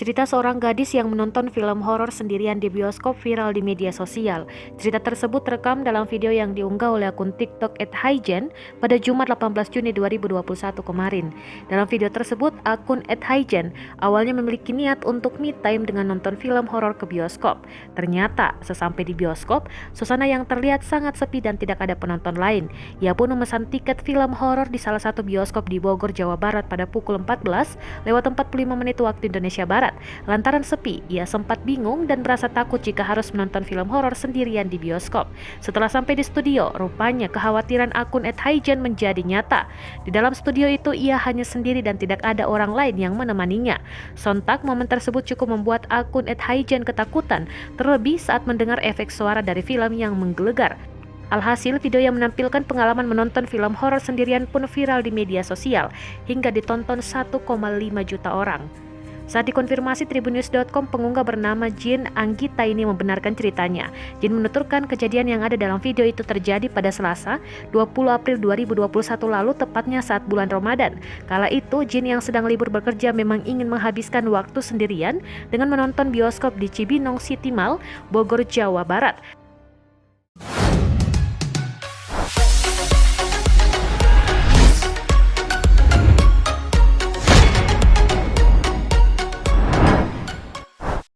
Cerita seorang gadis yang menonton film horor sendirian di bioskop viral di media sosial. Cerita tersebut terekam dalam video yang diunggah oleh akun TikTok @hygen pada Jumat 18 Juni 2021 kemarin. Dalam video tersebut, akun @hygen awalnya memiliki niat untuk me time dengan nonton film horor ke bioskop. Ternyata, sesampai di bioskop, suasana yang terlihat sangat sepi dan tidak ada penonton lain. Ia pun memesan tiket film horor di salah satu bioskop di Bogor, Jawa Barat pada pukul 14 lewat 45 menit waktu Indonesia Barat. Lantaran sepi, ia sempat bingung dan merasa takut jika harus menonton film horor sendirian di bioskop. Setelah sampai di studio, rupanya kekhawatiran akun @hygen menjadi nyata. Di dalam studio itu ia hanya sendiri dan tidak ada orang lain yang menemaninya. Sontak momen tersebut cukup membuat akun @hygen ketakutan, terlebih saat mendengar efek suara dari film yang menggelegar. Alhasil, video yang menampilkan pengalaman menonton film horor sendirian pun viral di media sosial hingga ditonton 1,5 juta orang. Saat dikonfirmasi tribunnews.com, pengunggah bernama Jin Anggita ini membenarkan ceritanya. Jin menuturkan kejadian yang ada dalam video itu terjadi pada Selasa, 20 April 2021 lalu, tepatnya saat bulan Ramadan. Kala itu, Jin yang sedang libur bekerja memang ingin menghabiskan waktu sendirian dengan menonton bioskop di Cibinong City Mall, Bogor, Jawa Barat.